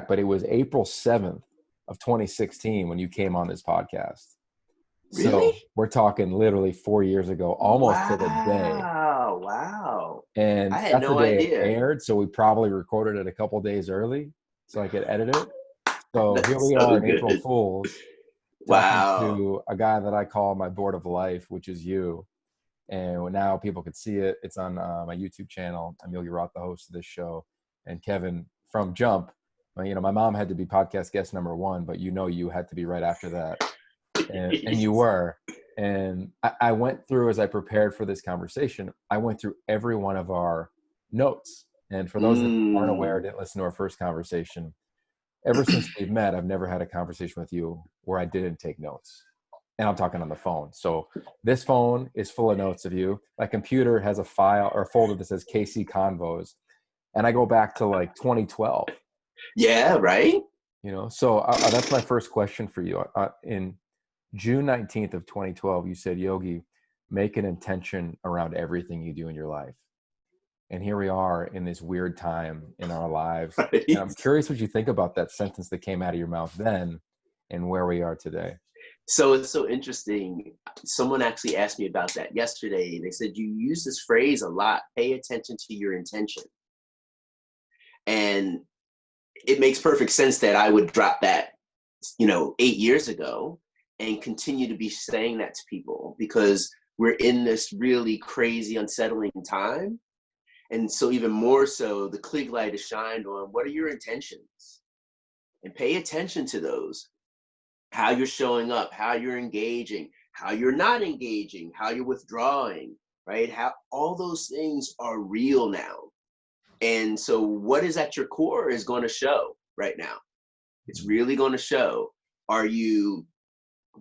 but it was April 7th of 2016 when you came on this podcast. Really? So we're talking literally 4 years ago, almost to the day. Wow. I And had that's the no day it idea. aired. So we probably recorded it a couple days early so I could edit it. So here That's we so are in April good. Fools talking Wow. to a guy that I call my board of life, which is you. And now people could see it. It's on my YouTube channel. I'm Yogi Roth, the host of this show. And Kevin from Jump. Well, my mom had to be podcast guest number 1, but you had to be right after that. And you were. And I went through, as I prepared for this conversation, I went through every one of our notes. And for those that aren't aware, didn't listen to our first conversation, ever since we've met, I've never had a conversation with you where I didn't take notes. And I'm talking on the phone. So this phone is full of notes of you. My computer has a file or a folder that says KC Convos. And I go back to like 2012. Yeah, right? So that's my first question for you. In June 19th of 2012, you said, Yogi, make an intention around everything you do in your life. And here we are in this weird time in our lives. Right. And I'm curious what you think about that sentence that came out of your mouth then and where we are today. So it's so interesting. Someone actually asked me about that yesterday. They said, you use this phrase a lot, pay attention to your intention. And it makes perfect sense that I would drop that, 8 years ago and continue to be saying that to people because we're in this really crazy, unsettling time. And so even more so, the Klieg light is shined on what are your intentions? And pay attention to those. How you're showing up, how you're engaging, how you're not engaging, how you're withdrawing, right? How all those things are real now. And so what is at your core is going to show right now. It's really going to show. Are you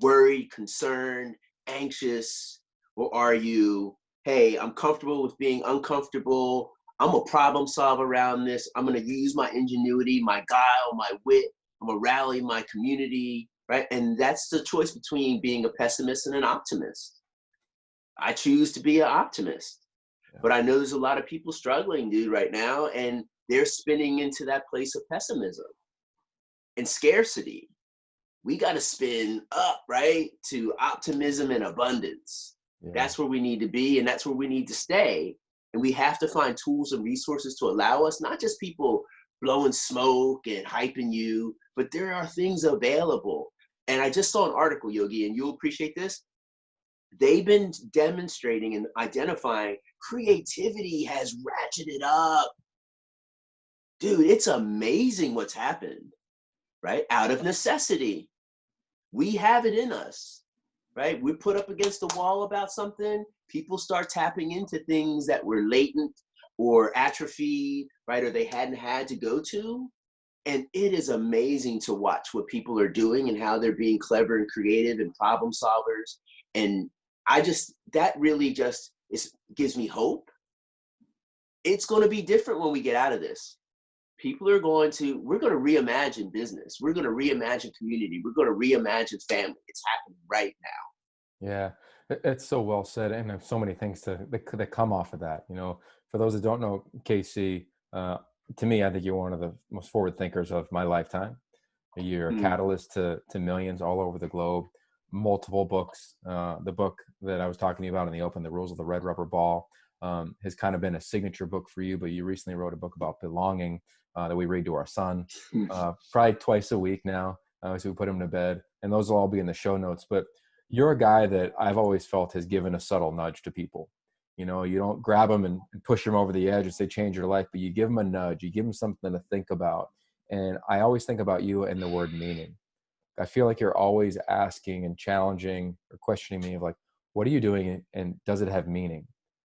worried, concerned, anxious, or are you, hey, I'm comfortable with being uncomfortable. I'm a problem solver around this. I'm going to use my ingenuity, my guile, my wit. I'm going to rally my community, right? And that's the choice between being a pessimist and an optimist. I choose to be an optimist. But I know there's a lot of people struggling, dude, right now, and they're spinning into that place of pessimism and scarcity. We got to spin up, right, to optimism and abundance. Yeah. That's where we need to be, and that's where we need to stay. And we have to find tools and resources to allow us, not just people blowing smoke and hyping you, but there are things available. And I just saw an article, Yogi, and you'll appreciate this. They've been demonstrating and identifying creativity has ratcheted up. Dude, it's amazing what's happened, right? Out of necessity. We have it in us, right? We're put up against the wall about something. People start tapping into things that were latent or atrophied, right? Or they hadn't had to go to. And it is amazing to watch what people are doing and how they're being clever and creative and problem solvers. And that really just gives me hope. It's going to be different when we get out of this. We're going to reimagine business. We're going to reimagine community. We're going to reimagine family. It's happening right now. Yeah, it's so well said. And there's so many things that come off of that. For those that don't know, KC, to me, I think you're one of the most forward thinkers of my lifetime. You're a catalyst to millions all over the globe. Multiple books. The book that I was talking to you about in the open, The Rules of the Red Rubber Ball, has kind of been a signature book for you, but you recently wrote a book about belonging that we read to our son probably twice a week now as we put him to bed. And those will all be in the show notes. But you're a guy that I've always felt has given a subtle nudge to people. You don't grab them and push them over the edge and say, change your life, but you give them a nudge. You give them something to think about. And I always think about you and the word meaning. I feel like you're always asking and challenging or questioning me of like, what are you doing and does it have meaning,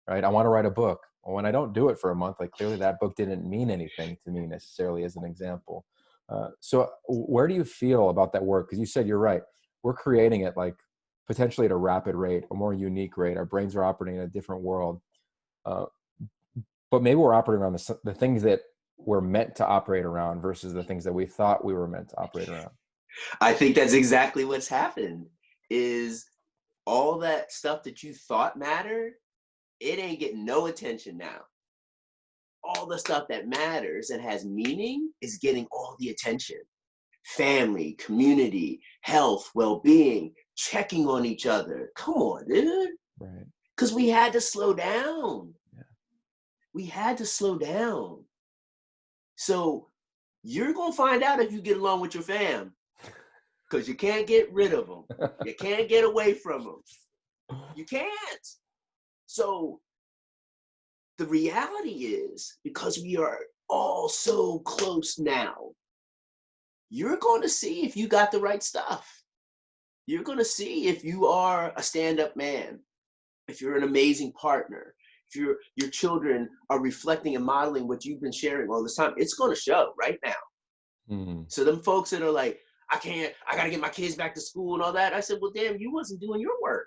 right? I want to write a book. Well, when I don't do it for a month, like clearly that book didn't mean anything to me necessarily as an example. So where do you feel about that work? Because you said you're right. We're creating it like potentially at a rapid rate, a more unique rate. Our brains are operating in a different world. But maybe we're operating around the things that we're meant to operate around versus the things that we thought we were meant to operate around. I think that's exactly what's happened is all that stuff that you thought mattered, it ain't getting no attention now. all the stuff that matters and has meaning is getting all the attention. Family, community, health, well-being, checking on each other. Come on, dude. Right. Because we had to slow down. Yeah. We had to slow down. So you're going to find out if you get along with your fam, because you can't get rid of them. You can't get away from them. You can't. So the reality is, because we are all so close now, you're going to see if you got the right stuff. You're going to see if you are a stand-up man, if you're an amazing partner, if your children are reflecting and modeling what you've been sharing all this time. It's going to show right now. Mm-hmm. So them folks that are like, I got to get my kids back to school and all that. I said, well, damn, you wasn't doing your work,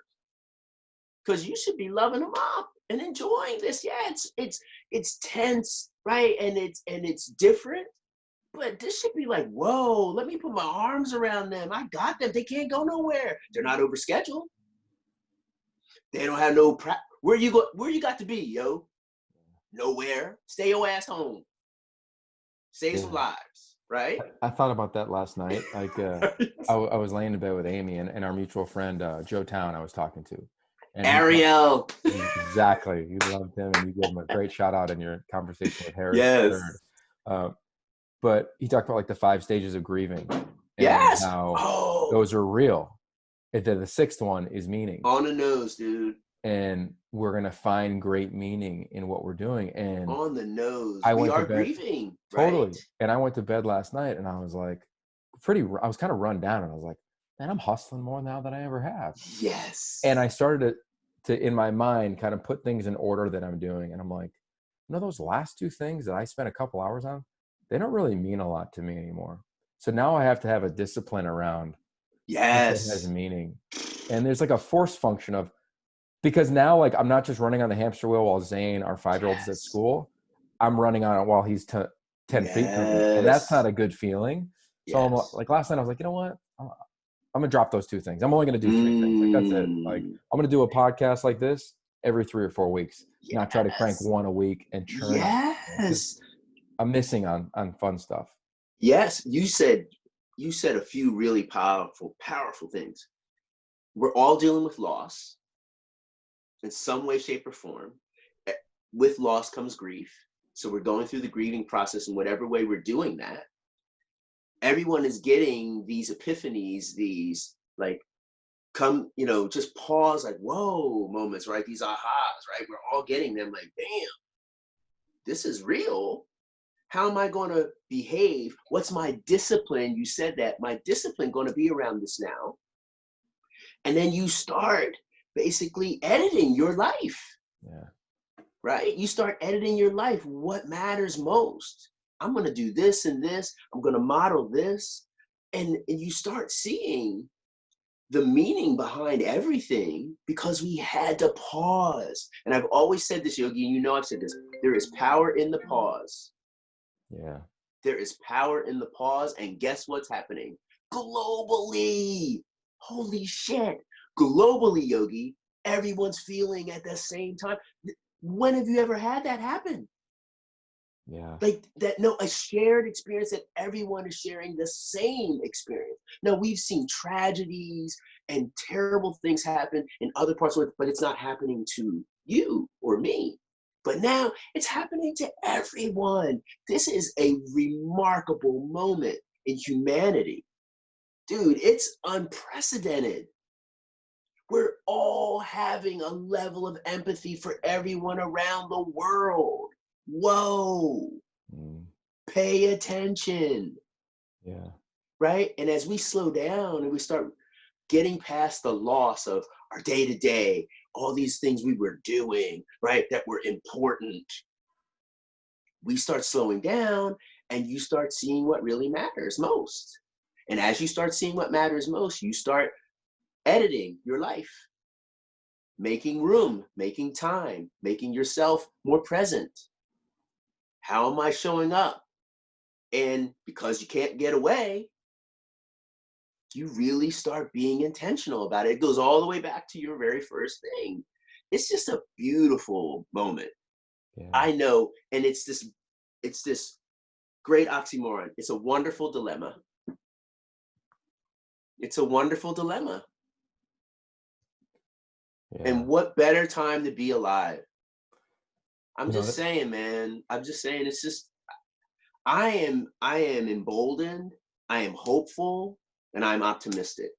because you should be loving them up and enjoying this. Yeah, it's tense, right? And it's different. But this should be like, whoa, let me put my arms around them. I got them. They can't go nowhere. They're not overscheduled. They don't have no Where you got to be, yo? Nowhere. Stay your ass home. Save some lives, right? I thought about that last night. Like, I was laying in bed with Amy and our mutual friend, Joe Town, I was talking to. And Ariel. Exactly. You loved him, and you gave him a great shout out in your conversation with Harris. Yes. But he talked about like the 5 stages of grieving. And yes. how those are real. And then the 6th one is meaning. On the nose, dude. And we're going to find great meaning in what we're doing. And on the nose. We are grieving. Totally. Right? And I went to bed last night and I was like, I was kind of run down, and I was like, man, I'm hustling more now than I ever have. Yes. And I started to in my mind, kind of put things in order that I'm doing. And I'm like, those last 2 things that I spent a couple hours on, they don't really mean a lot to me anymore. So now I have to have a discipline around yes what has meaning. And there's like a force function of, because now, like, I'm not just running on the hamster wheel while Zane, our 5-year-old, is at school. I'm running on it while he's 10 feet from me. And that's not a good feeling. So I'm like, last night I was like, you know what? I'm going to drop those 2 things. I'm only going to do 3 things. Like, that's it. Like, I'm going to do a podcast like this every 3 or 4 weeks, not try to crank 1 a week and churn. Yes. I'm missing on fun stuff. Yes. You said a few really powerful things. We're all dealing with loss in some way, shape, or form. With loss comes grief. So we're going through the grieving process in whatever way we're doing that. Everyone is getting these epiphanies, these like, come, just pause, like, whoa moments, right? These ahas, right? We're all getting them, like, damn, this is real. How am I going to behave? What's my discipline? You said that. My discipline going to be around this now. And then you start basically editing your life. Yeah. Right? You start editing your life. What matters most? I'm going to do this and this. I'm going to model this. And you start seeing the meaning behind everything, because we had to pause. And I've always said this, Yogi, and I've said this. There is power in the pause. Yeah. There is power in the pause. And guess what's happening? Globally. Holy shit. Globally, Yogi, everyone's feeling at the same time. When have you ever had that happen? Yeah. Like that, no, a shared experience that everyone is sharing the same experience. Now, we've seen tragedies and terrible things happen in other parts of it, but it's not happening to you or me. But now it's happening to everyone. This is a remarkable moment in humanity. Dude, it's unprecedented. We're all having a level of empathy for everyone around the world. Whoa. Pay attention. Yeah. Right? And as we slow down and we start getting past the loss of our day-to-day, all these things we were doing, right, that were important, we start slowing down and you start seeing what really matters most. And as you start seeing what matters most, you start editing your life, making room, making time, making yourself more present. How am I showing up? And because you can't get away, you really start being intentional about it. It goes all the way back to your very first thing. It's just a beautiful moment. Yeah. I know, and it's this great oxymoron. It's a wonderful dilemma. It's a wonderful dilemma. Yeah. And what better time to be alive? I'm You know, just that, saying, man. I'm just saying, it's just I am emboldened, I am hopeful, and I'm optimistic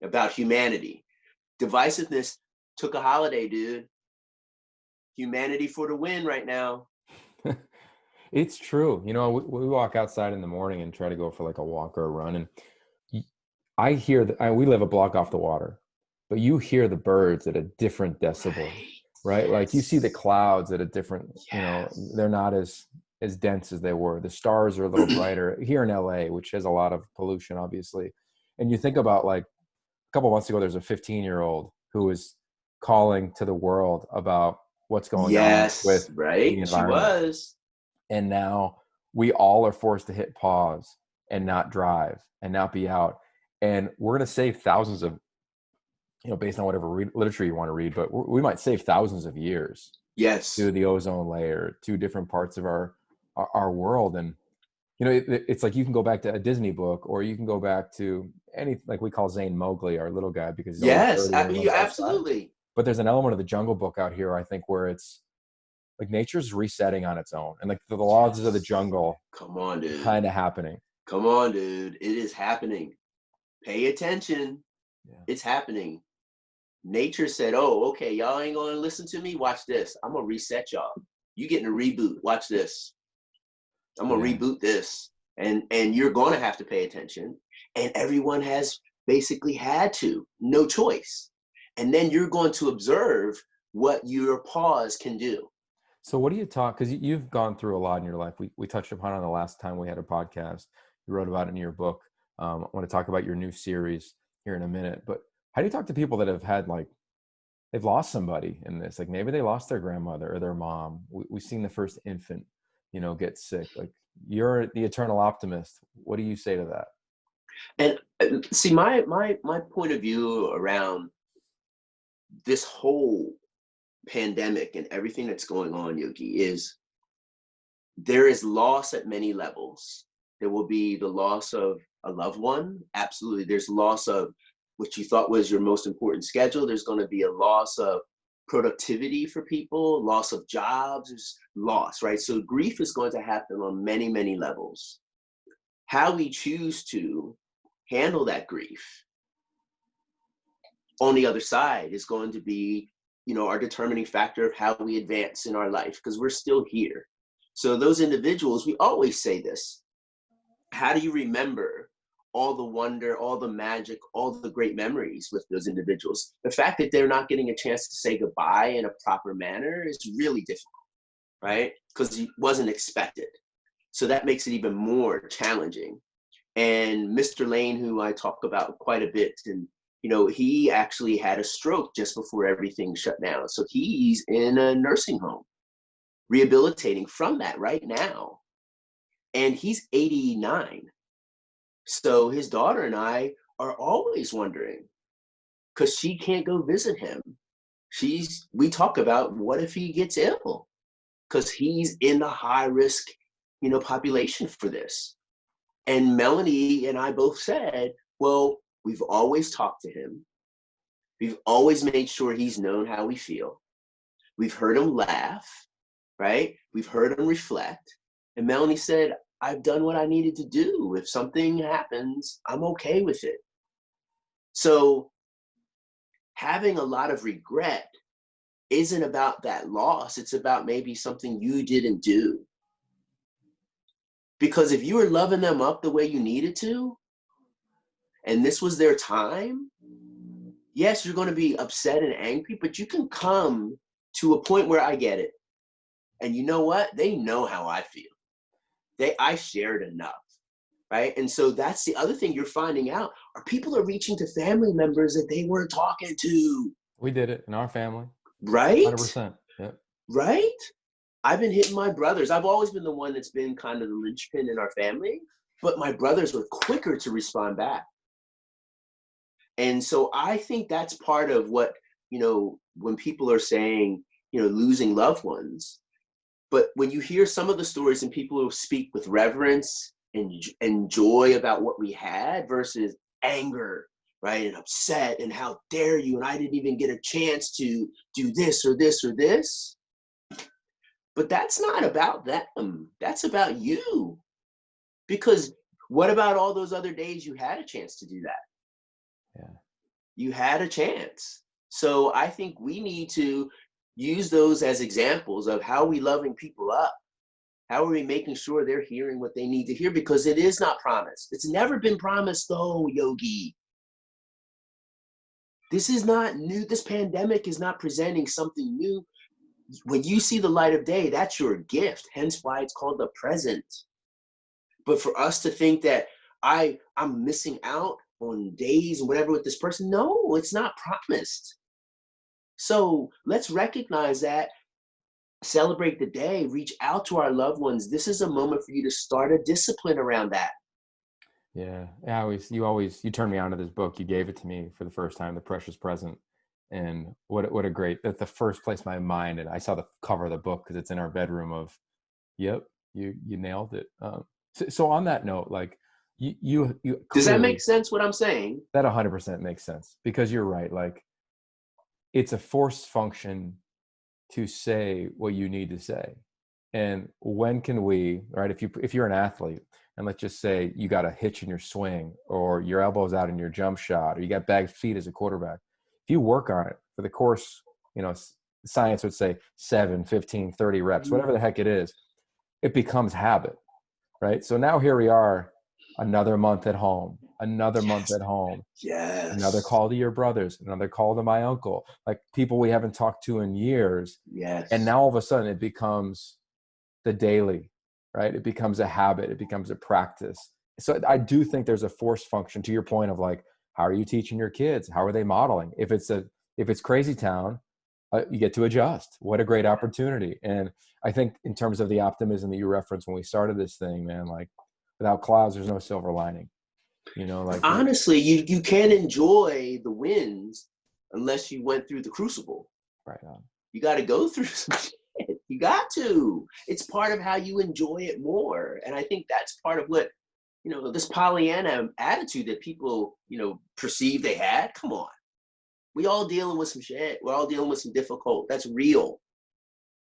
about humanity. Divisiveness took a holiday, dude. Humanity for the win right now. it's true. You know, we walk outside in the morning and try to go for like a walk or a run, and y- I hear that we live a block off the water, but you hear the birds at a different decibel, Right. right? Like you see the Yes. clouds at a different, you know, Yes. they're not as dense as they were. The stars are a little brighter here in LA, which has a lot of pollution, obviously. And you think about like a couple months ago, there's a 15-year-old who was calling to the world about what's going on Yes, with the right? She environment. was. And now we all are forced to hit pause and not drive and not be out. And we're going to save thousands of, you know, based on whatever literature you want to read, but we might save thousands of years Yes. to the ozone layer, to different parts of our world. And you know, it's like you can go back to a Disney book, or you can go back to any, like we call Zane Mowgli, our little guy, because he's always Yes. dirty when he runs outside. Absolutely. But there's an element of the Jungle Book out here, I think, where it's like nature's resetting on its own, and like the laws of the Yes. jungle Come on, are dude. kind of happening. Come on, dude. It is happening. Pay attention. Yeah. It's happening. Nature said, "Oh, okay, y'all ain't gonna listen to me. Watch this. I'm gonna reset y'all. You getting a reboot. Watch this. I'm gonna Yeah. reboot this, and you're gonna have to pay attention." And everyone has basically had to, no choice. And then you're going to observe what your pause can do. So what do you talk? Because you've gone through a lot in your life. We touched upon it the last time we had a podcast. You wrote about it in your book. I want to talk about your new series here in a minute. But how do you talk to people that have had like they've lost somebody in this? Like maybe they lost their grandmother or their mom. We've seen the first infant, you know, get sick. Like you're the eternal optimist. What do you say to that? And see, my point of view around this whole pandemic and everything that's going on, Yogi, is there is loss at many levels. There will be the loss of a loved one. Absolutely. There's loss of what you thought was your most important schedule. There's going to be a loss of productivity for people, loss of jobs, there's loss, right? So grief is going to happen on many, many levels. How we choose to handle that grief on the other side is going to be, our determining factor of how we advance in our life, because we're still here. So those individuals, we always say this: how do you remember all the wonder, all the magic, all the great memories with those individuals? The fact that they're not getting a chance to say goodbye in a proper manner is really difficult, right? Because it wasn't expected. So that makes it even more challenging. And Mr. Lane, who I talk about quite a bit, and he actually had a stroke just before everything shut down. So he's in a nursing home, rehabilitating from that right now. And he's 89. So his daughter and I are always wondering, because she can't go visit him. We talk about, what if he gets ill? Because he's in the high risk, population for this. And Melanie and I both said, well, we've always talked to him. We've always made sure he's known how we feel. We've heard him laugh, right? We've heard him reflect. And Melanie said, I've done what I needed to do. If something happens, I'm okay with it. So having a lot of regret isn't about that loss. It's about maybe something you didn't do. Because if you were loving them up the way you needed to, and this was their time, yes, you're going to be upset and angry, but you can come to a point where I get it. And you know what? They know how I feel. I shared enough, right? And so that's the other thing you're finding out, are people are reaching to family members that they weren't talking to. We did it in our family. Right? 100%. Yep. Right? I've been hitting my brothers. I've always been the one that's been kind of the linchpin in our family, but my brothers were quicker to respond back. And so I think that's part of what, when people are saying, losing loved ones. But when you hear some of the stories and people who speak with reverence and joy about what we had versus anger, right, and upset, and how dare you, and I didn't even get a chance to do this or this or this. But that's not about them. That's about you. Because what about all those other days you had a chance to do that? Yeah. You had a chance. So I think we need to use those as examples of how we loving people up. How are we making sure they're hearing what they need to hear? Because it is not promised. It's never been promised though, Yogi. This is not new. This pandemic is not presenting something new. When you see the light of day, that's your gift. Hence why it's called the present. But for us to think that I'm missing out on days and whatever with this person, no, it's not promised. So let's recognize that, celebrate the day, reach out to our loved ones. This is a moment for you to start a discipline around that. Yeah. You turned me on to this book. You gave it to me for the first time, The Precious Present. And what a great, that's the first place my mind, and I saw the cover of the book because it's in our bedroom of, yep, you nailed it. So on that note, like you Does that clearly, make sense what I'm saying? that 100% makes sense, because you're right. Like, it's a force function to say what you need to say. And when can we, right? If you're an athlete, and let's just say you got a hitch in your swing, or your elbow's out in your jump shot, or you got bagged feet as a quarterback, if you work on it for the course, science would say 7, 15, 30 reps, whatever the heck it is, it becomes habit, right? So now here we are, another month at home, another month at home. Yes. Another call to your brothers, another call to my uncle, like people we haven't talked to in years. Yes. And now all of a sudden it becomes the daily, right? It becomes a habit. It becomes a practice. So I do think there's a force function to your point of like, how are you teaching your kids? How are they modeling? If it's crazy town, you get to adjust. What a great opportunity. And I think in terms of the optimism that you referenced when we started this thing, man, like without clouds, there's no silver lining. Like honestly, you can't enjoy the wins unless you went through the crucible. Right on. You got to go through some shit. You got to. It's part of how you enjoy it more. And I think that's part of what, this Pollyanna attitude that people, perceive they had. Come on. We all dealing with some shit. We're all dealing with some difficult. That's real.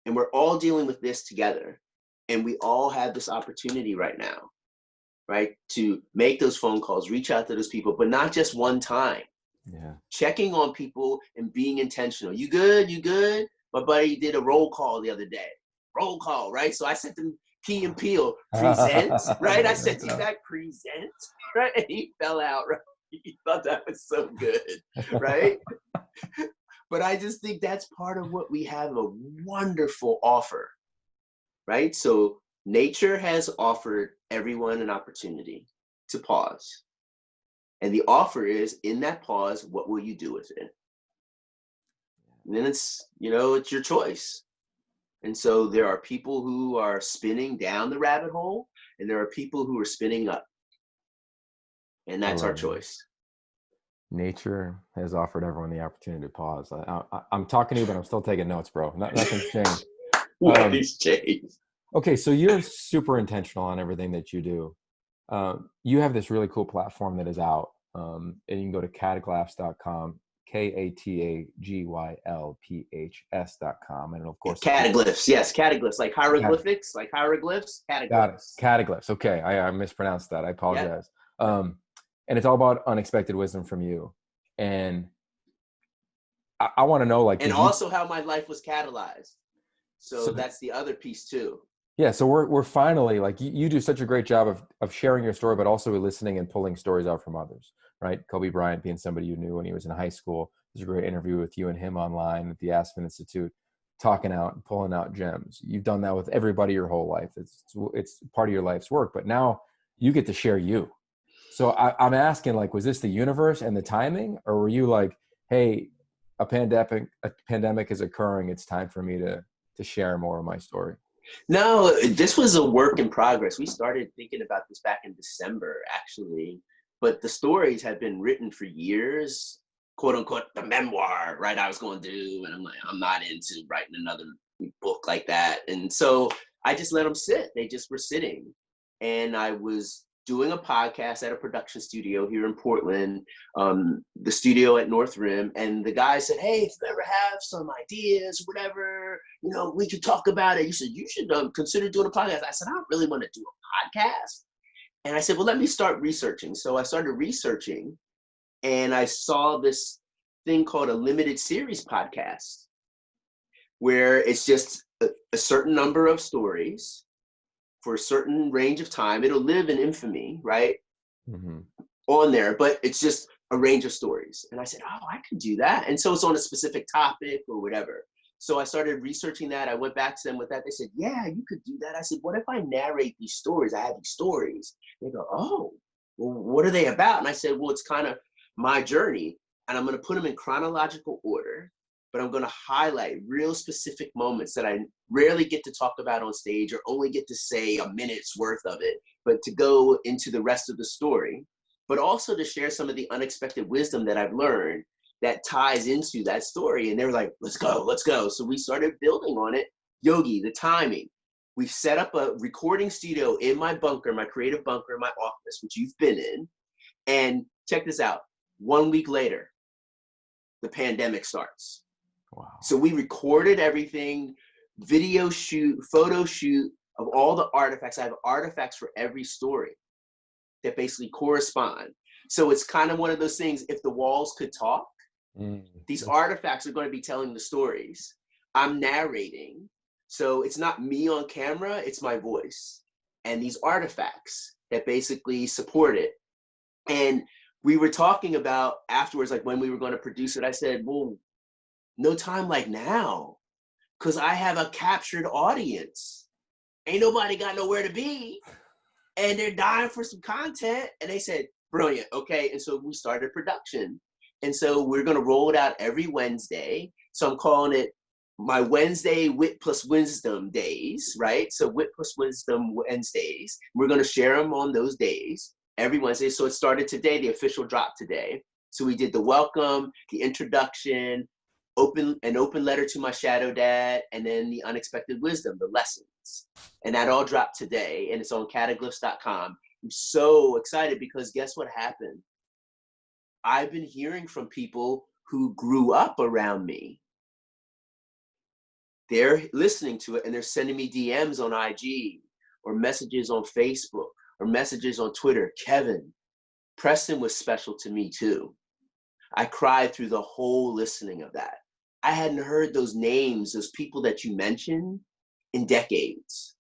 And we're all dealing with this together. And we all have this opportunity right now, right, to make those phone calls, reach out to those people, but not just one time. Yeah. Checking on people and being intentional. You good? You good? My buddy did a roll call the other day. Roll call, right? So I sent him Key and Peele, present, right? I sent him back, present, right? And he fell out, right? He thought that was so good, right? But I just think that's part of what we have, a wonderful offer, right? So nature has offered everyone an opportunity to pause. And the offer is, in that pause, what will you do with it? And then it's your choice. And so there are people who are spinning down the rabbit hole, and there are people who are spinning up. And that's our choice. Nature has offered everyone the opportunity to pause. I'm talking to you, but I'm still taking notes, bro. Nothing's changed. Nothing's changed. Okay, so you're super intentional on everything that you do. You have this really cool platform that is out, and you can go to kataglyphs.com, KATAGYLPHS.com, and of course Kataglyphs. Yes, Kataglyphs, like hieroglyphics, like hieroglyphs. Kataglyphs. Got it. Kataglyphs. Okay, I mispronounced that. I apologize. Yep. And it's all about unexpected wisdom from you, and I want to know, like, and also how my life was catalyzed. So that's the other piece too. Yeah, so we're finally, like, you do such a great job of sharing your story, but also listening and pulling stories out from others, right? Kobe Bryant being somebody you knew when he was in high school. There's a great interview with you and him online at the Aspen Institute, talking out and pulling out gems. You've done that with everybody your whole life. It's part of your life's work, but now you get to share you. So I'm asking, like, was this the universe and the timing, or were you like, hey, a pandemic is occurring, it's time for me to share more of my story? No, this was a work in progress. We started thinking about this back in December, actually, but the stories had been written for years. quote unquote the memoir, right? I was going to do, and I'm like, I'm not into writing another book like that. And so I just let them sit. They just were sitting, and I was doing a podcast at a production studio here in Portland, the studio at North Rim, and the guy said, "Hey, if you ever have some ideas, whatever, we could talk about it." You should consider doing a podcast. I said, "I don't really want to do a podcast," and I said, "Well, let me start researching." So I started researching, and I saw this thing called a limited series podcast, where it's just a certain number of stories for a certain range of time. It'll live in infamy, right? Mm-hmm. On there, but it's just a range of stories. And I said, oh, I can do that. And so it's on a specific topic or whatever. So I started researching that. I went back to them with that. They said, yeah, you could do that. I said, what if I narrate these stories? I have these stories. They go, oh, well, what are they about? And I said, well, it's kind of my journey, and I'm going to put them in chronological order, but I'm going to highlight real specific moments that I rarely get to talk about on stage, or only get to say a minute's worth of it, but to go into the rest of the story, but also to share some of the unexpected wisdom that I've learned that ties into that story. And they were like, let's go. So we started building on it. Yogi, the timing. We've set up a recording studio in my bunker, my creative bunker in my office, which you've been in. And check this out. 1 week later, the pandemic starts. Wow. So we recorded everything, video shoot, photo shoot of all the artifacts. I have artifacts for every story that basically correspond. So it's kind of one of those things, if the walls could talk, these artifacts are going to be telling the stories. I'm narrating. So it's not me on camera, it's my voice. And these artifacts that basically support it. And we were talking about afterwards, like when we were going to produce it, I said, well, no time like now, because I have a captured audience. Ain't nobody got nowhere to be, and they're dying for some content. And they said, brilliant, okay. And so we started production. And so we're going to roll it out every Wednesday. So I'm calling it my Wednesday Wit Plus Wisdom days, right? So Wit Plus Wisdom Wednesdays. We're going to share them on those days every Wednesday. So it started today, the official drop today. So we did the welcome, the introduction, an open letter to my shadow dad, and then the unexpected wisdom, the lessons. And that all dropped today, and it's on Kataglyphs.com. I'm so excited because guess what happened? I've been hearing from people who grew up around me. They're listening to it and they're sending me DMs on IG or messages on Facebook or messages on Twitter. Kevin, Preston was special to me too. I cried through the whole listening of that. I hadn't heard those names, those people that you mentioned, in decades.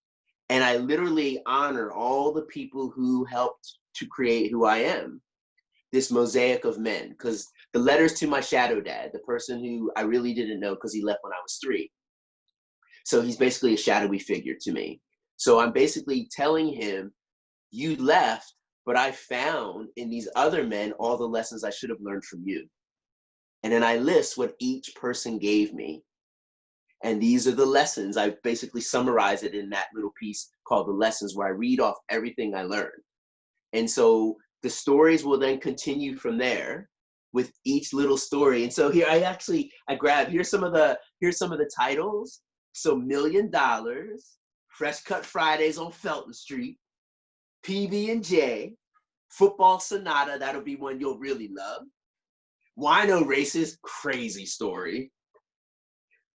And I literally honor all the people who helped to create who I am, this mosaic of men. Because the letters to my shadow dad, the person who I really didn't know because he left when I was 3. So he's basically a shadowy figure to me. So I'm basically telling him, you left, but I found in these other men all the lessons I should have learned from you. And then I list what each person gave me. And these are the lessons. I basically summarize it in that little piece called The Lessons, where I read off everything I learned. And so the stories will then continue from there with each little story. And so here I grabbed, here's some of the titles. So $1 Million, Fresh Cut Fridays on Felton Street, PB&J, Football Sonata, that'll be one you'll really love. Wino Races, crazy story.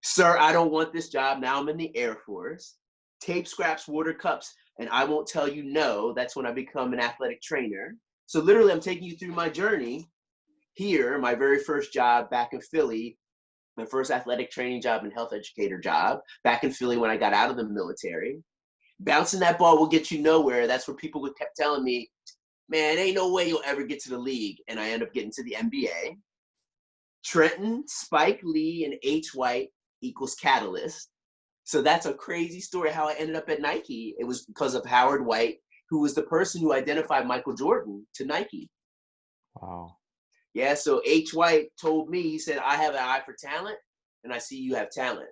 Sir, I don't want this job, now I'm in the Air Force. Tape Scraps, Water Cups, and I won't tell you no, that's when I become an athletic trainer. So literally I'm taking you through my journey here, my very first job back in Philly, my first athletic training job and health educator job back in Philly when I got out of the military. Bouncing that ball will get you nowhere. That's where people kept telling me, man, ain't no way you'll ever get to the league. And I end up getting to the NBA. Trenton, Spike Lee, and H. White equals catalyst. So that's a crazy story how I ended up at Nike. It was because of Howard White, who was the person who identified Michael Jordan to Nike. Wow. Yeah, so H. White told me, he said, I have an eye for talent, and I see you have talent.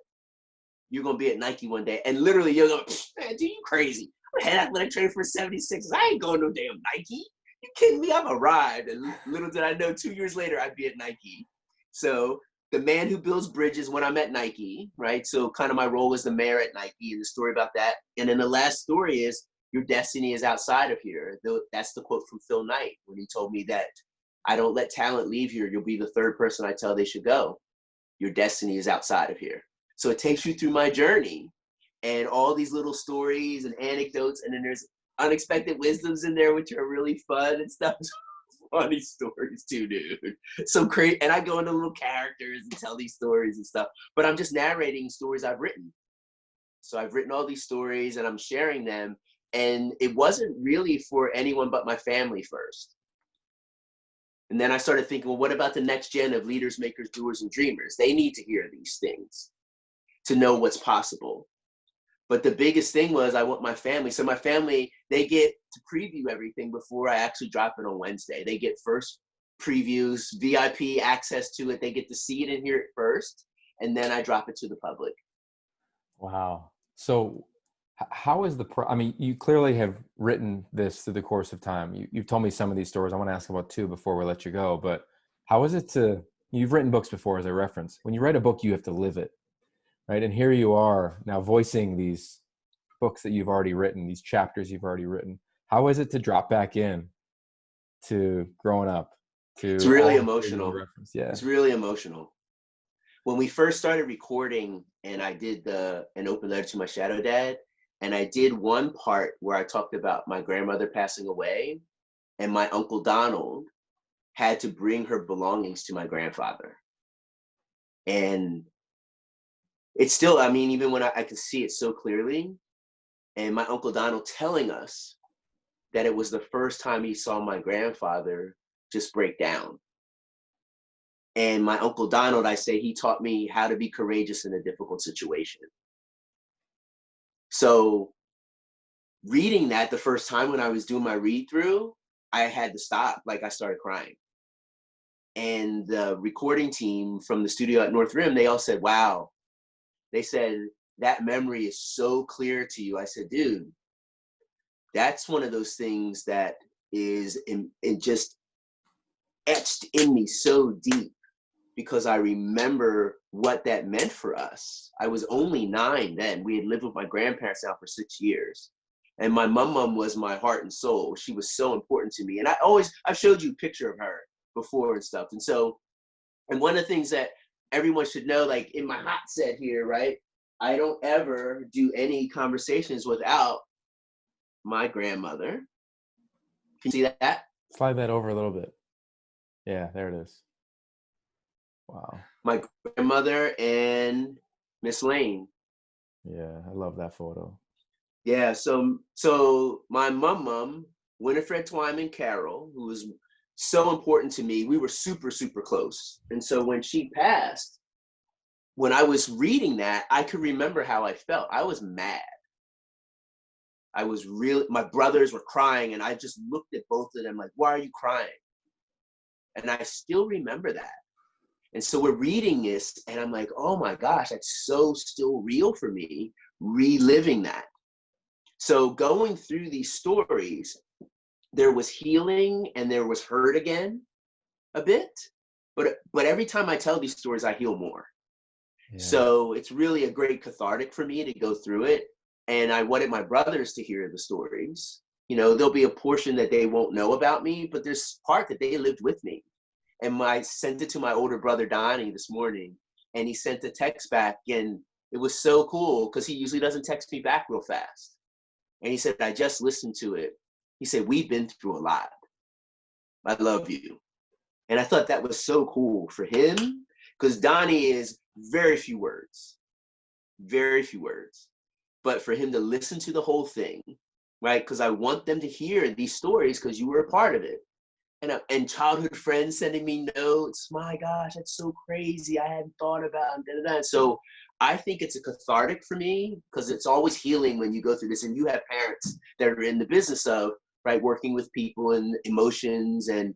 You're going to be at Nike one day. And literally, you're going, man, dude, you crazy. I'm a head athletic trainer for 76. I ain't going no damn Nike. You kidding me? I've arrived. And little did I know, 2 years later, I'd be at Nike. So the man who builds bridges when I'm at Nike, right? So kind of my role as the mayor at Nike and the story about that. And then the last story is your destiny is outside of here. That's the quote from Phil Knight when he told me that I don't let talent leave here. You'll be the third person I tell they should go. Your destiny is outside of here. So it takes you through my journey and all these little stories and anecdotes. And then there's unexpected wisdoms in there, which are really fun and stuff. Funny stories too, dude. So great. And I go into little characters and tell these stories and stuff, but I'm just narrating stories I've written. So I've written all these stories and I'm sharing them. And it wasn't really for anyone but my family first. And then I started thinking, well, what about the next gen of leaders, makers, doers, and dreamers? They need to hear these things to know what's possible. But the biggest thing was I want my family. So my family, they get to preview everything before I actually drop it on Wednesday. They get first previews, VIP access to it. They get to see it and hear it first. And then I drop it to the public. Wow. So how is I mean, you clearly have written this through the course of time. You've told me some of these stories. I want to ask about two before we let you go. But how is it you've written books before, as I referenced. When you write a book, you have to live it. Right. And here you are now voicing these books that you've already written, these chapters you've already written. How is it to drop back in to growing up? It's really emotional. Yeah. It's really emotional. When we first started recording and I did an open letter to my shadow dad, and I did one part where I talked about my grandmother passing away and my Uncle Donald had to bring her belongings to my grandfather. And it's still, I mean, even when I can see it so clearly, and my Uncle Donald telling us that it was the first time he saw my grandfather just break down. And my Uncle Donald, I say, he taught me how to be courageous in a difficult situation. So reading that the first time when I was doing my read through, I had to stop, like I started crying. And the recording team from the studio at North Rim, they all said, wow. They said, that memory is so clear to you. I said, dude, that's one of those things that is in just etched in me so deep because I remember what that meant for us. I was only 9 then. We had lived with my grandparents now for 6 years. And my mom was my heart and soul. She was so important to me. And I've showed you a picture of her before and stuff. And one of the things that everyone should know, like in my hot set here, right? I don't ever do any conversations without my grandmother. Can you see that? Slide that over a little bit. Yeah, there it is. Wow. My grandmother and Miss Lane. Yeah, I love that photo. Yeah, so my mom, Winifred Twyman Carroll, who was so important to me, we were super, super close. And so when she passed, when I was reading that, I could remember how I felt. I was mad. My brothers were crying and I just looked at both of them like, why are you crying? And I still remember that. And so we're reading this and I'm like, oh my gosh, that's so still real for me, reliving that. So going through these stories, there was healing and there was hurt again a bit, but every time I tell these stories, I heal more. Yeah. So it's really a great cathartic for me to go through it. And I wanted my brothers to hear the stories. You know, there'll be a portion that they won't know about me, but there's part that they lived with me. And I sent it to my older brother, Donnie, this morning, and he sent a text back. And it was so cool because he usually doesn't text me back real fast. And he said, I just listened to it. He said, we've been through a lot. I love you. And I thought that was so cool for him because Donnie is very few words. But for him to listen to the whole thing, right? Because I want them to hear these stories because you were a part of it. And childhood friends sending me notes. My gosh, that's so crazy. I hadn't thought about it. So I think it's a cathartic for me because it's always healing when you go through this. And you have parents that are in the business of, right, working with people and emotions and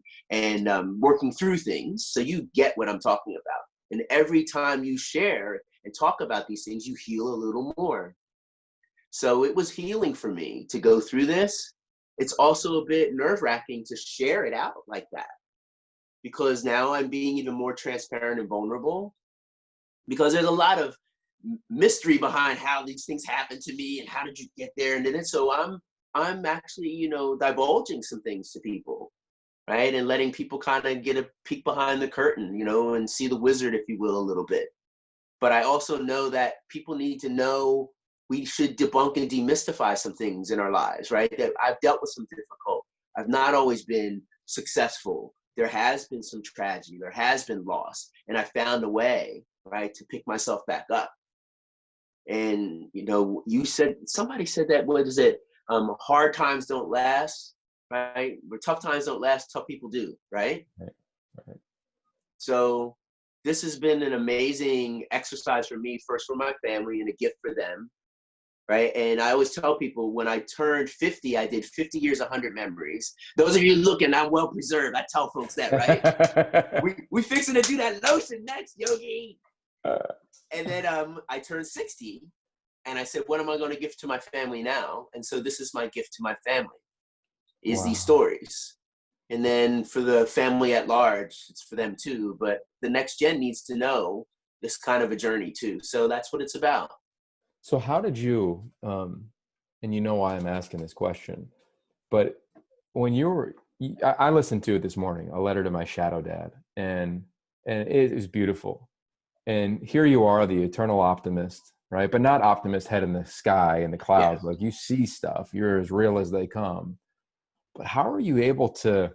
working through things. So you get what I'm talking about. And every time you share and talk about these things, you heal a little more. So it was healing for me to go through this. It's also a bit nerve-wracking to share it out like that. because now I'm being even more transparent and vulnerable, because there's a lot of mystery behind how these things happen to me and how did you get there. And then so I'm actually, you know, divulging some things to people, right? And letting people kind of get a peek behind the curtain, you know, and see the wizard, if you will, a little bit. But I also know that people need to know we should debunk and demystify some things in our lives, right? That I've dealt with some difficult. I've not always been successful. There has been some tragedy. There has been loss. And I found a way, right, to pick myself back up. And, you know, somebody said that, what is it? Hard times don't last, right? Where tough times don't last, tough people do, right? Right. So this has been an amazing exercise for me, first for my family and a gift for them, right? And I always tell people, when I turned 50, I did 50 years, 100 memories. Those of you looking, I'm well preserved. I tell folks that, right? we fixing to do that lotion next, Yogi. And then I turned 60, and I said, what am I going to give to my family now? And so this is my gift to my family, is Wow. these stories. And then for the family at large, it's for them too. But the next gen needs to know this kind of a journey too. So that's what it's about. So how did you, and you know why I'm asking this question, but when I listened to it this morning, a letter to my shadow dad, and it was beautiful. And here you are, the eternal optimist, right? But not optimist head in the sky in the clouds. Yeah. Like, you see stuff, you're as real as they come. But how are you able to,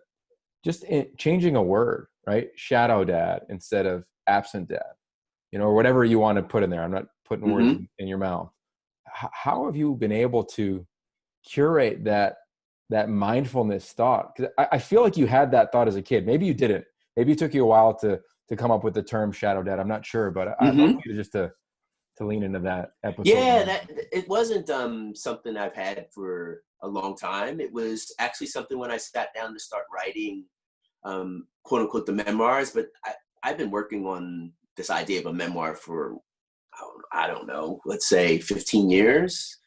just changing a word, right? Shadow dad instead of absent dad, you know, or whatever you want to put in there. I'm not putting words in your mouth. How have you been able to curate that mindfulness thought? Because I feel like you had that thought as a kid. Maybe you didn't. Maybe it took you a while to come up with the term shadow dad. I'm not sure, but I'd love you to lean into that episode. Yeah, that it wasn't something I've had for a long time. It was actually something when I sat down to start writing, quote unquote, the memoirs. But I've been working on this idea of a memoir for, I don't know, let's say 15 years.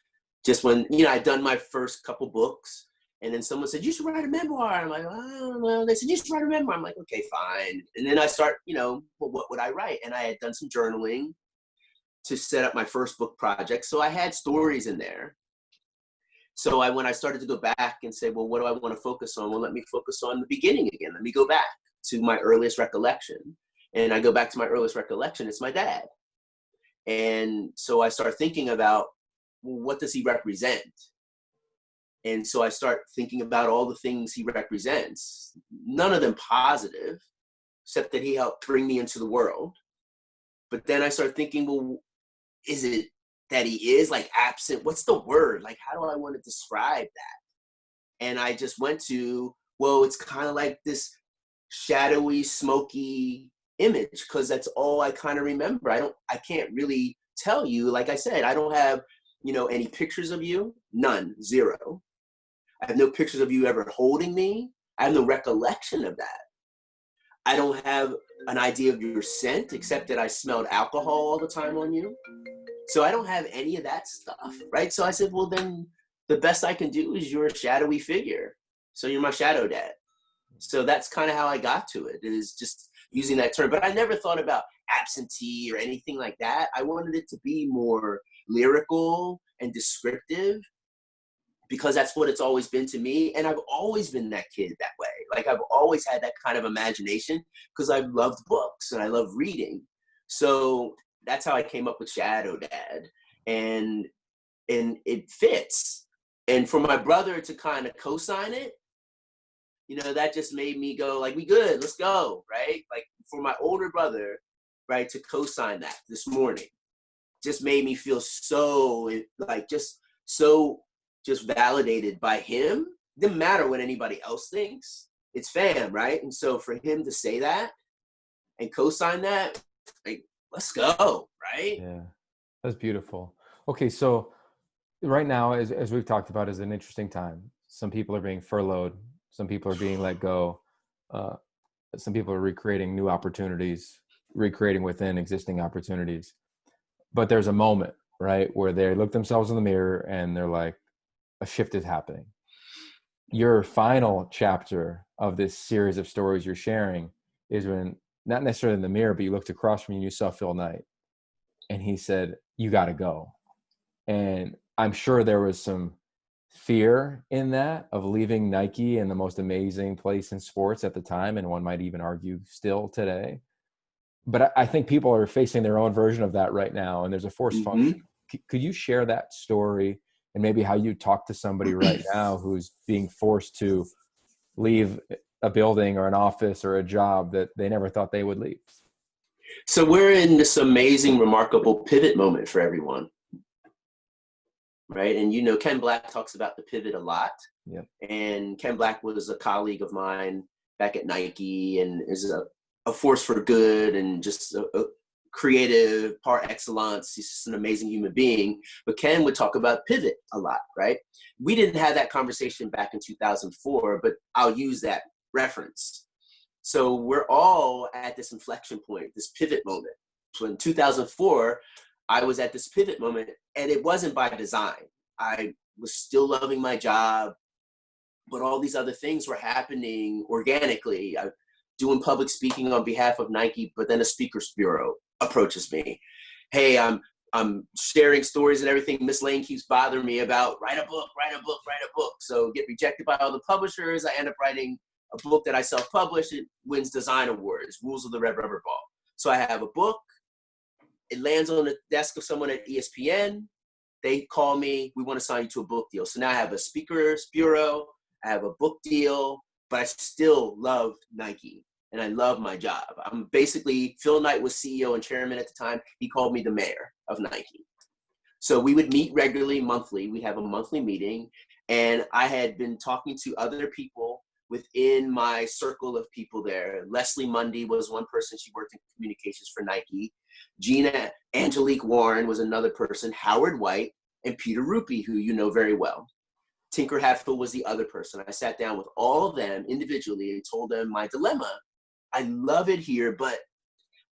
Just when, you know, I'd done my first couple books, and then someone said, you should write a memoir. I'm like, I don't know. They said, you should write a memoir. I'm like, okay, fine. And then I start, you know, well, what would I write? And I had done some journaling to set up my first book project. So I had stories in there. So when I started to go back and say, well, what do I want to focus on? Well, let me focus on the beginning again. Let me go back to my earliest recollection. And I go back to my earliest recollection. It's my dad. And so I start thinking about, well, what does he represent? And so I start thinking about all the things he represents, none of them positive, except that he helped bring me into the world. But then I start thinking, well, is it that he is like absent? What's the word? Like, how do I want to describe that? And I just went to, well, it's kind of like this shadowy, smoky image, because that's all I kind of remember. I can't really tell you. Like I said, I don't have, you know, any pictures of you. None. Zero. I have no pictures of you ever holding me. I have no recollection of that. I don't have an idea of your scent, except that I smelled alcohol all the time on you. So I don't have any of that stuff, right? So I said, well, then the best I can do is you're a shadowy figure. So you're my shadow dad. So that's kind of how I got to it, is just using that term. But I never thought about absentee or anything like that. I wanted it to be more lyrical and descriptive, because that's what it's always been to me. And I've always been that kid that way. Like, I've always had that kind of imagination, because I've loved books and I love reading. So that's how I came up with Shadow Dad. And it fits. And for my brother to kind of co-sign it, you know, that just made me go, like, we good, let's go, right? Like, for my older brother, right, to co-sign that this morning just made me feel so, like, just validated by him. Didn't matter what anybody else thinks. It's fam, right? And so for him to say that and co-sign that, like, let's go, right? Yeah, that's beautiful. Okay, so right now, as we've talked about, is an interesting time. Some people are being furloughed. Some people are being let go. Some people are recreating new opportunities, recreating within existing opportunities. But there's a moment, right, where they look themselves in the mirror and they're like, a shift is happening. Your final chapter of this series of stories you're sharing is when, not necessarily in the mirror, but you looked across from you and you saw Phil Knight, and he said, "You got to go." And I'm sure there was some fear in that, of leaving Nike and the most amazing place in sports at the time, and one might even argue still today. But I think people are facing their own version of that right now, and there's a force function. Could you share that story, and maybe how you talk to somebody right now who's being forced to leave a building or an office or a job that they never thought they would leave? So we're in this amazing, remarkable pivot moment for everyone, right? And Ken Black talks about the pivot a lot. Yep. And Ken Black was a colleague of mine back at Nike, and is a force for good, and just a creative par excellence. He's just an amazing human being. But Ken would talk about pivot a lot, right? We didn't have that conversation back in 2004, but I'll use that reference. So we're all at this inflection point, this pivot moment. So in 2004, I was at this pivot moment, and it wasn't by design. I was still loving my job, but all these other things were happening organically. I doing public speaking on behalf of Nike, but then a speakers bureau approaches me. Hey, I'm sharing stories and everything. Miss Lane keeps bothering me about write a book. So get rejected by all the publishers. I end up writing a book that I self-published. It wins design awards, Rules of the Red Rubber Ball. So I have a book. It lands on the desk of someone at ESPN. They call me, we want to sign you to a book deal. So now I have a speakers bureau, I have a book deal, but I still love Nike and I love my job. I'm basically, Phil Knight was CEO and chairman at the time. He called me the mayor of Nike. So we would meet regularly, monthly. We'd have a monthly meeting. And I had been talking to other people within my circle of people there. Leslie Mundy was one person. She worked in communications for Nike. Gina Angelique Warren was another person. Howard White and Peter Ruppe, who you know very well. Tinker Hatfield was the other person. I sat down with all of them individually and told them my dilemma. I love it here, but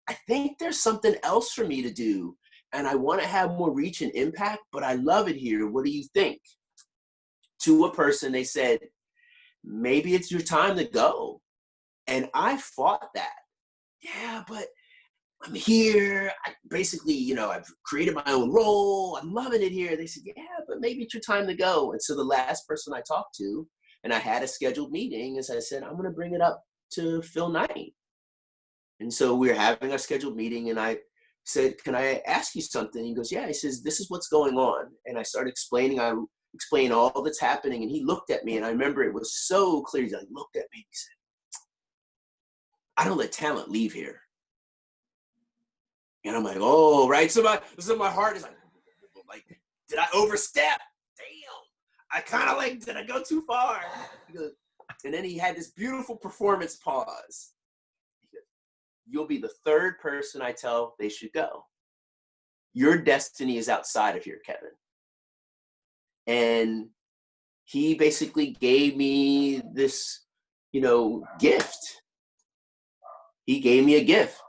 I think there's something else for me to do. And I want to have more reach and impact, but I love it here. What do you think? To a person, they said, maybe it's your time to go. And I fought that. Yeah, but I'm here. I basically, I've created my own role. I'm loving it here. They said, yeah, but maybe it's your time to go. And so the last person I talked to, and I had a scheduled meeting, as I said, I'm going to bring it up to Phil Knight. And so we were having our scheduled meeting, and I said, can I ask you something? He goes, yeah. He says, this is what's going on. And I started explaining, explain all that's happening. And he looked at me, and I remember it was so clear. He looked at me and he said, I don't let talent leave here. And I'm like, oh, right. So my heart is like, did I overstep? Damn. I kind of did I go too far? He goes, and then he had this beautiful performance pause. He goes, you'll be the third person I tell they should go. Your destiny is outside of here, Kevin. And he basically gave me this, gift. He gave me a gift.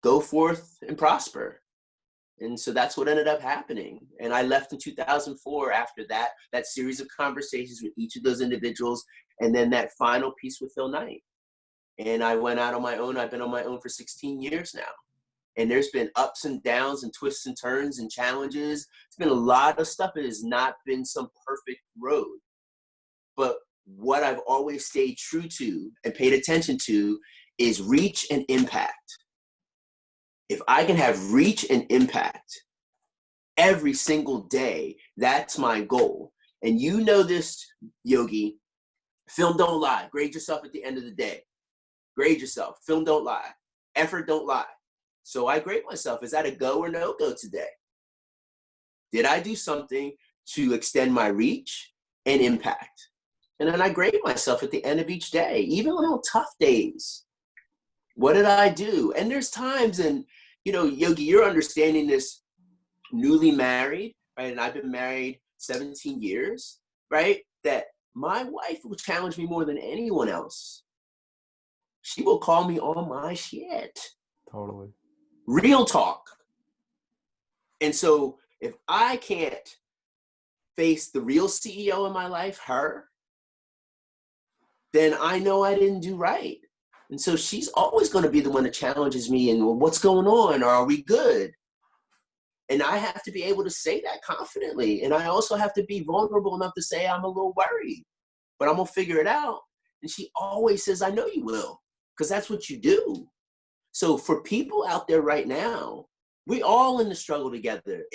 Go forth and prosper. And so that's what ended up happening. And I left in 2004 after that series of conversations with each of those individuals, and then that final piece with Phil Knight. And I went out on my own. I've been on my own for 16 years now. And there's been ups and downs and twists and turns and challenges. It's been a lot of stuff. It has not been some perfect road. But what I've always stayed true to and paid attention to is reach and impact. If I can have reach and impact every single day, that's my goal. And you know this, Yogi, film don't lie. Grade yourself at the end of the day. Grade yourself. Film don't lie. Effort don't lie. So I grade myself. Is that a go or no go today? Did I do something to extend my reach and impact? And then I grade myself at the end of each day, even on tough days. What did I do? And there's times, and Yogi, you're understanding this, newly married, right? And I've been married 17 years, right? That my wife will challenge me more than anyone else. She will call me on my shit. Totally. Real talk. And so if I can't face the real CEO in my life, her, then I know I didn't do right. And so she's always going to be the one that challenges me and, well, what's going on? Or are we good? And I have to be able to say that confidently. And I also have to be vulnerable enough to say I'm a little worried, but I'm going to figure it out. And she always says, I know you will, because that's what you do. So for people out there right now, we all in the struggle together.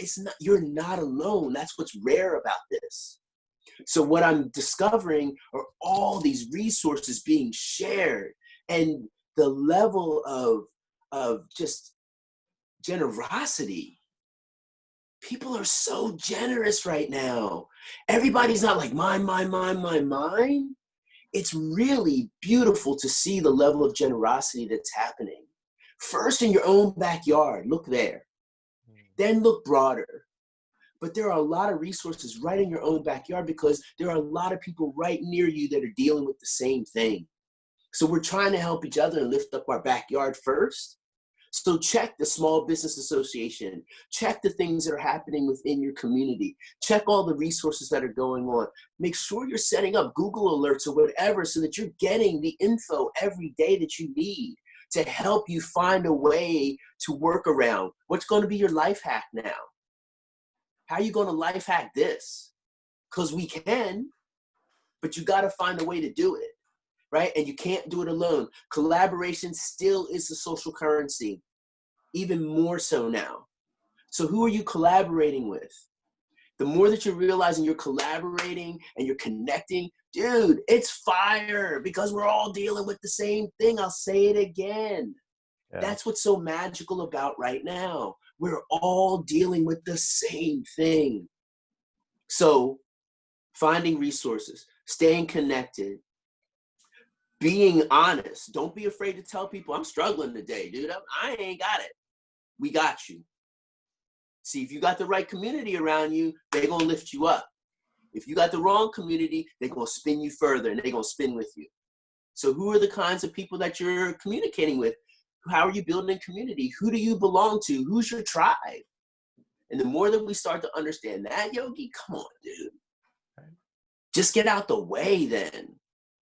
You're not alone. That's what's rare about this. So what I'm discovering are all these resources being shared, and the level of just generosity. People are so generous right now. Everybody's not like mine, mine, mine, mine, mine. It's really beautiful to see the level of generosity that's happening. First in your own backyard, look there. Then look broader. But there are a lot of resources right in your own backyard because there are a lot of people right near you that are dealing with the same thing. So we're trying to help each other and lift up our backyard first. So check the Small Business Association. Check the things that are happening within your community. Check all the resources that are going on. Make sure you're setting up Google alerts or whatever so that you're getting the info every day that you need to help you find a way to work around. What's going to be your life hack now? How are you going to life hack this? Because we can, but you got to find a way to do it, right? And you can't do it alone. Collaboration still is the social currency, even more so now. So who are you collaborating with? The more that you're realizing you're collaborating and you're connecting, dude, it's fire because we're all dealing with the same thing. I'll say it again. Yeah. That's what's so magical about right now. We're all dealing with the same thing. So finding resources, staying connected, being honest. Don't be afraid to tell people, I'm struggling today, dude. I ain't got it. We got you. See, if you got the right community around you, they're going to lift you up. If you got the wrong community, they're going to spin you further and they're going to spin with you. So who are the kinds of people that you're communicating with? How are you building community? Who do you belong to? Who's your tribe? And the more that we start to understand that, Yogi, come on, dude. Just get out the way then,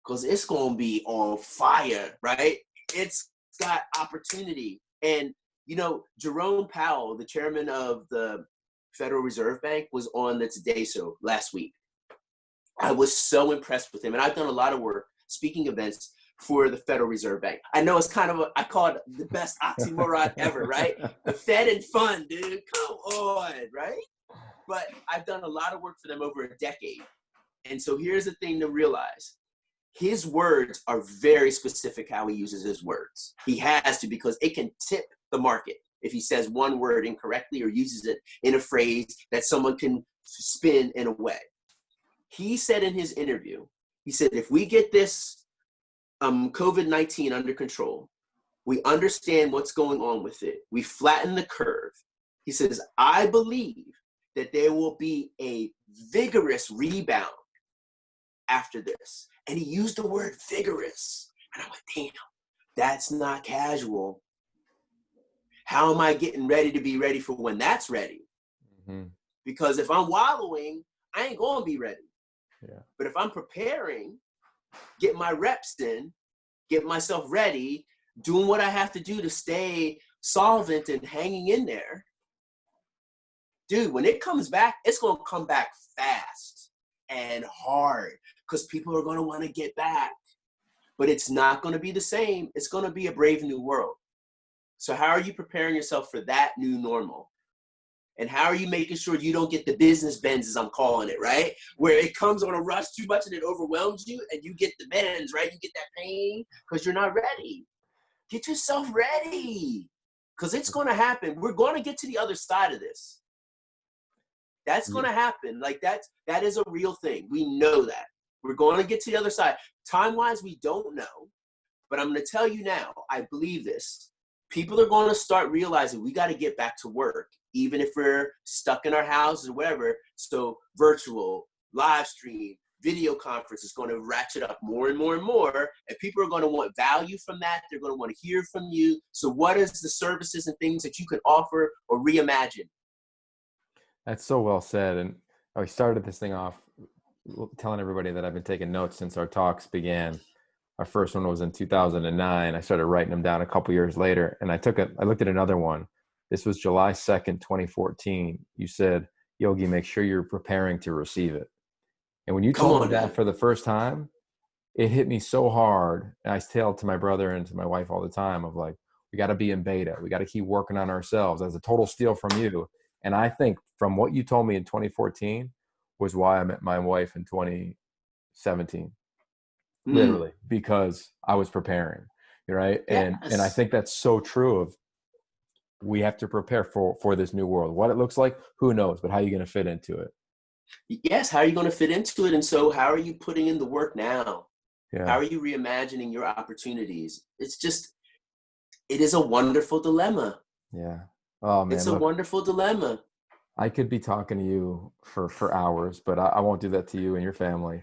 because it's going to be on fire, right? It's got opportunity. And, you know, Jerome Powell, the chairman of the Federal Reserve Bank, was on the Today Show last week. I was so impressed with him. And I've done a lot of work, speaking events for the Federal Reserve Bank. I know it's kind of, I call it the best oxymoron ever, right? The Fed and fun, dude, come on, right? But I've done a lot of work for them over a decade. And so here's the thing to realize. His words are very specific how he uses his words. He has to, because it can tip the market if he says one word incorrectly or uses it in a phrase that someone can spin in a way. He said in his interview, he said, if we get this COVID-19 under control, we understand what's going on with it, we flatten the curve. He says, I believe that there will be a vigorous rebound after this. And he used the word vigorous. And I went, damn, that's not casual. How am I getting ready to be ready for when that's ready? Mm-hmm. Because if I'm wallowing, I ain't going to be ready. Yeah. But if I'm preparing, get my reps in, get myself ready, doing what I have to do to stay solvent and hanging in there, dude, when it comes back, it's going to come back fast and hard because people are going to want to get back. But it's not going to be the same. It's going to be a brave new world. So how are you preparing yourself for that new normal? And how are you making sure you don't get the business bends, as I'm calling it, right? Where it comes on a rush too much and it overwhelms you and you get the bends, right? You get that pain because you're not ready. Get yourself ready because it's going to happen. We're going to get to the other side of this. That's going to happen. Like that is a real thing. We know that. We're going to get to the other side. Time-wise, we don't know. But I'm going to tell you now, I believe this. People are going to start realizing we got to get back to work, even if we're stuck in our houses or whatever. So virtual, live stream, video conference is going to ratchet up more and more and more. And people are going to want value from that. They're going to want to hear from you. So what is the services and things that you can offer or reimagine? That's so well said. And I started this thing off telling everybody that I've been taking notes since our talks began. Our first one was in 2009. I started writing them down a couple years later, and I looked at another one. This was July 2nd, 2014. You said, Yogi, make sure you're preparing to receive it. And when you Come told me on, that man. for the first time, it hit me so hard. And I tell to my brother and to my wife all the time of like, we got to be in beta. We got to keep working on ourselves. As a total steal from you. And I think from what you told me in 2014 was why I met my wife in 2017, literally, because I was preparing, right? Yes. And I think that's so true of we have to prepare for this new world. What it looks like, who knows, but how are you going to fit into it? Yes, how are you going to fit into it? And so how are you putting in the work now? Yeah. How are you reimagining your opportunities? It is a wonderful dilemma. Yeah. Oh man, It's a look, wonderful dilemma. I could be talking to you for hours, but I won't do that to you and your family.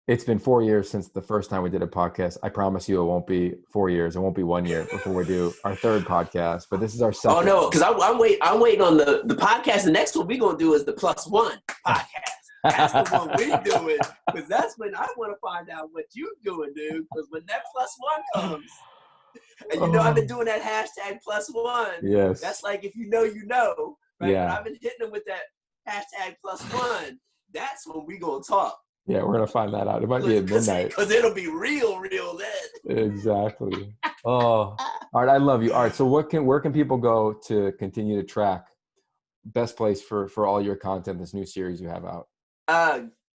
It's been 4 years since the first time we did a podcast. I promise you it won't be 4 years. It won't be 1 year before we do our third podcast, but this is our second. Oh no, because I'm waiting on the podcast. The next one we're gonna do is the +1 podcast. That's the one we're doing, because that's when I want to find out what you're doing, dude. Because when that +1 comes, and I've been doing that hashtag +1. Yes. That's like if you know, right? Yeah. But I've been hitting them with that hashtag +1. That's when we gonna talk. Yeah, we're gonna find that out. It might be at midnight. Because it'll be real then. Exactly. Oh, Art, I love you. Art, so where can people go to continue to track best place for all your content, this new series you have out?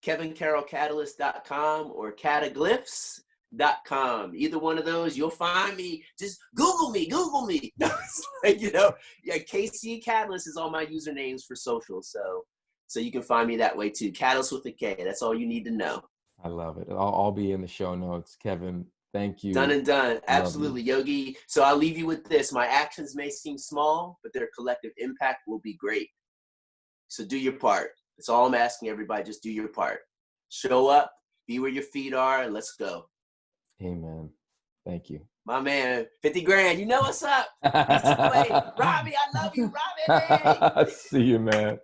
KevinCarrollCatalyst.com or Kataglyphs.com. Either one of those, you'll find me. Just Google me. KC Catalyst is all my usernames for social. So you can find me that way too. Catalyst with a K. That's all you need to know. I love it. I'll be in the show notes. Kevin, thank you. Done and done. Absolutely, Yogi. So I'll leave you with this. My actions may seem small, but their collective impact will be great. So do your part. That's all I'm asking everybody. Just do your part. Show up, be where your feet are, and let's go. Amen. Thank you. My man, 50 grand. You know what's up. Robbie, I love you, Robbie. See you, man.